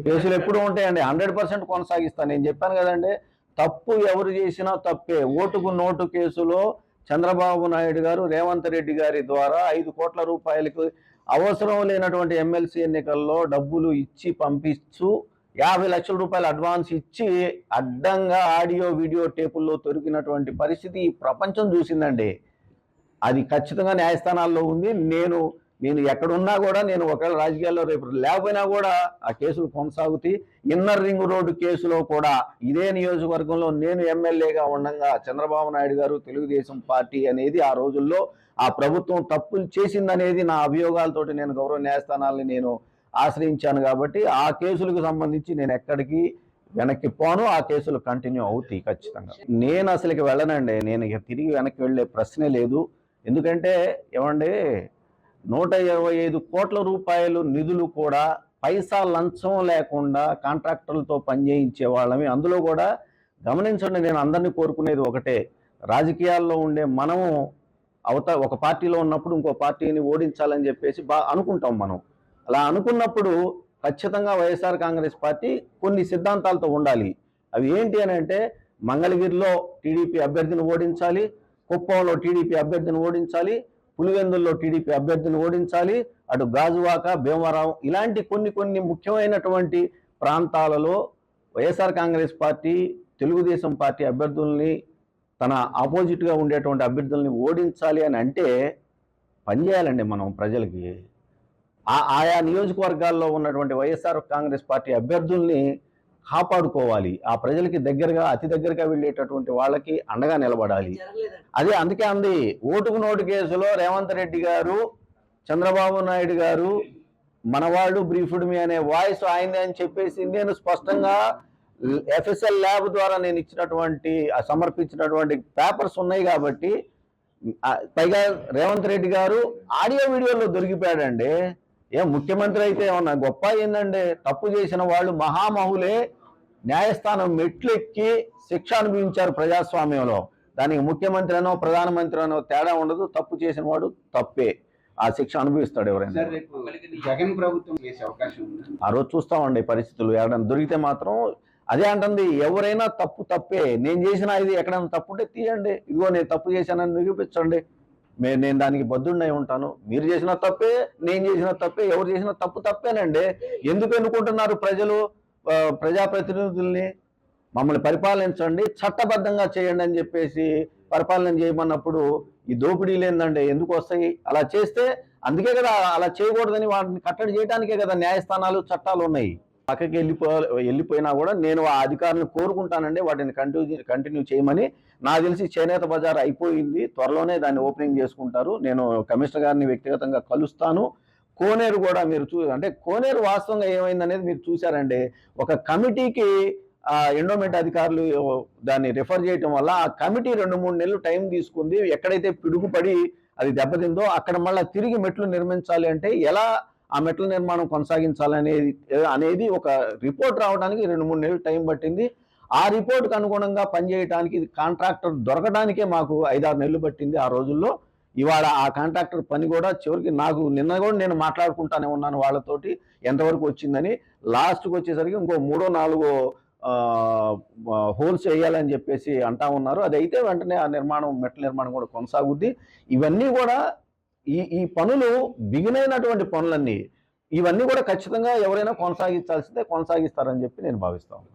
కేసులు ఎప్పుడు ఉంటాయండి? 100% కొనసాగిస్తాను. నేను చెప్పాను కదండి, తప్పు ఎవరు చేసినా తప్పే. ఓటుకు నోటు కేసులో చంద్రబాబు నాయుడు గారు రేవంత్ రెడ్డి గారి ద్వారా 5 కోట్ల రూపాయలకు అవసరం లేనటువంటి ఎమ్మెల్సీ ఎన్నికల్లో డబ్బులు ఇచ్చి పంపిస్తూ 50 లక్షల రూపాయలు అడ్వాన్స్ ఇచ్చి అడ్డంగా ఆడియో వీడియో టేపుల్లో దొరికినటువంటి పరిస్థితి ఈ ప్రపంచం చూసిందండి. అది ఖచ్చితంగా న్యాయస్థానాల్లో ఉంది. నేను ఎక్కడున్నా కూడా, నేను ఒకవేళ రాజకీయాల్లో రేపు లేకపోయినా కూడా ఆ కేసులు కొనసాగుతాయి. ఇన్నర్ రింగ్ రోడ్డు కేసులో కూడా ఇదే నియోజకవర్గంలో నేను ఎమ్మెల్యేగా ఉండగా చంద్రబాబు నాయుడు గారు తెలుగుదేశం పార్టీ అనేది ఆ రోజుల్లో ఆ ప్రభుత్వం తప్పులు చేసిందనేది నా అభియోగాలతోటి నేను గౌరవ న్యాయస్థానాలని నేను ఆశ్రయించాను. కాబట్టి ఆ కేసులకు సంబంధించి నేను ఎక్కడికి వెనక్కి పోను. ఆ కేసులు కంటిన్యూ అవుతాయి ఖచ్చితంగా. నేను అసలుకి వెళ్ళనండి. నేను ఇక తిరిగి వెనక్కి వెళ్ళే ప్రశ్నే లేదు. ఎందుకంటే ఏమండి, 125 కోట్ల రూపాయలు నిధులు కూడా పైసా లంచం లేకుండా కాంట్రాక్టర్లతో పనిచేయించే వాళ్ళమి. అందులో కూడా గమనించండి, నేను అందరినీ కోరుకునేది ఒకటే, రాజకీయాల్లో ఉండే మనము ఒక పార్టీలో ఉన్నప్పుడు ఇంకో పార్టీని ఓడించాలని చెప్పేసి అనుకుంటాం మనం. అలా అనుకున్నప్పుడు ఖచ్చితంగా వైఎస్ఆర్ కాంగ్రెస్ పార్టీ కొన్ని సిద్ధాంతాలతో ఉండాలి. అవి ఏంటి అని అంటే, మంగళగిరిలో టీడీపీ అభ్యర్థిని ఓడించాలి, కుప్పంలో టీడీపీ అభ్యర్థిని ఓడించాలి, పులివెందుల్లో టీడీపీ అభ్యర్థిని ఓడించాలి, అటు గాజువాక, భీమవరం ఇలాంటి కొన్ని ముఖ్యమైనటువంటి ప్రాంతాలలో వైఎస్ఆర్ కాంగ్రెస్ పార్టీ తెలుగుదేశం పార్టీ అభ్యర్థుల్ని, తన ఆపోజిట్గా ఉండేటువంటి అభ్యర్థుల్ని ఓడించాలి అని అంటే పనిచేయాలండి మనం ప్రజలకి. ఆయా నియోజకవర్గాల్లో ఉన్నటువంటి వైఎస్ఆర్ కాంగ్రెస్ పార్టీ అభ్యర్థుల్ని కాపాడుకోవాలి. ఆ ప్రజలకి దగ్గరగా, అతి దగ్గరగా వెళ్ళేటటువంటి వాళ్ళకి అండగా నిలబడాలి. అదే అందుకే అంది, ఓటుకు నోటు కేసులో రేవంత్ రెడ్డి గారు, చంద్రబాబు నాయుడు గారు మనవాళ్ళు బ్రీఫ్డ్ మీ అనే వాయిస్ ఆయనదే అని చెప్పేసి నేను స్పష్టంగా ఎఫ్ఎస్ఎల్ ల్యాబ్ ద్వారా నేను ఇచ్చినటువంటి సమర్పించినటువంటి పేపర్స్ ఉన్నాయి. కాబట్టి పైగా రేవంత్ రెడ్డి గారు ఆడియో వీడియోలో దొరికిపోయాడండి. ముఖ్యమంత్రి అయితే ఏమన్నా గొప్ప ఏందండి? తప్పు చేసిన వాళ్ళు మహామహులే న్యాయస్థానం మెట్లెక్కి శిక్ష అనుభవించారు ప్రజాస్వామ్యంలో. దానికి ముఖ్యమంత్రి అనో ప్రధానమంత్రి అనో తేడా ఉండదు. తప్పు చేసిన వాడు తప్పే, ఆ శిక్ష అనుభవిస్తాడు ఎవరైనా. జగన్ ప్రభుత్వం చేసే అవకాశం ఉంది. ఆ రోజు చూస్తామండి పరిస్థితులు. ఎవరైనా దొరికితే మాత్రం అదే అంటుంది, ఎవరైనా తప్పే. నేను చేసిన ఇది ఎక్కడైనా తప్పు ఉంటే తీయండి, ఇదిగో నేను తప్పు చేశానని నిరూపించండి, నేను దానికి బద్దుండై ఉంటాను. మీరు చేసిన తప్పే, నేను చేసిన తప్పే, ఎవరు చేసిన తప్పేనండి. ఎందుకు ఎన్నుకుంటున్నారు ప్రజలు ప్రజాప్రతినిధుల్ని? మమ్మల్ని పరిపాలించండి, చట్టబద్ధంగా చేయండి అని చెప్పేసి పరిపాలన చేయమన్నప్పుడు ఈ దోపిడీలు ఏందండి ఎందుకు వస్తాయి? అలా చేస్తే అందుకే కదా, అలా చేయకూడదని వాటిని కట్టడి చేయడానికే కదా న్యాయస్థానాలు, చట్టాలు ఉన్నాయి. పక్కకి వెళ్ళిపోయినా కూడా నేను ఆ అధికారులను కోరుకుంటానండి వాటిని కంటిన్యూ చేయమని. నాకు తెలిసి చేనేత బజార్ అయిపోయింది, త్వరలోనే దాన్ని ఓపెనింగ్ చేసుకుంటారు. నేను కమిషనర్ గారిని వ్యక్తిగతంగా కలుస్తాను. కోనేరు కూడా మీరు అంటే కోనేరు వాస్తవంగా ఏమైందనేది మీరు చూశారండి. ఒక కమిటీకి ఎండోమెంట్ అధికారులు దాన్ని రిఫర్ చేయటం వల్ల ఆ కమిటీ 2-3 నెలలు టైం తీసుకుంది. ఎక్కడైతే పిడుగుపడి అది దెబ్బతిందో అక్కడ మళ్ళీ తిరిగి మెట్లు నిర్మించాలి అంటే ఎలా ఆ మెట్ల నిర్మాణం కొనసాగించాలనేది ఒక రిపోర్ట్ రావడానికి 2-3 నెలలు టైం పట్టింది. ఆ రిపోర్ట్కి అనుగుణంగా పనిచేయడానికి కాంట్రాక్టర్ దొరకడానికే మాకు 5-6 నెలలు పట్టింది ఆ రోజుల్లో. ఇవాళ ఆ కాంట్రాక్టర్ పని కూడా చివరికి నిన్న కూడా నేను మాట్లాడుకుంటానే ఉన్నాను వాళ్ళతోటి ఎంతవరకు వచ్చిందని. లాస్ట్కి వచ్చేసరికి ఇంకో 3-4 హోల్స్ వేయాలని చెప్పేసి అంటా ఉన్నారు. అది అయితే వెంటనే ఆ మెట్ల నిర్మాణం కూడా కొనసాగుద్ది. ఇవన్నీ కూడా ఈ పనులు బిగినైనటువంటి పనులన్నీ, ఇవన్నీ కూడా ఖచ్చితంగా ఎవరైనా కొనసాగిస్తారని చెప్పి నేను భావిస్తాను.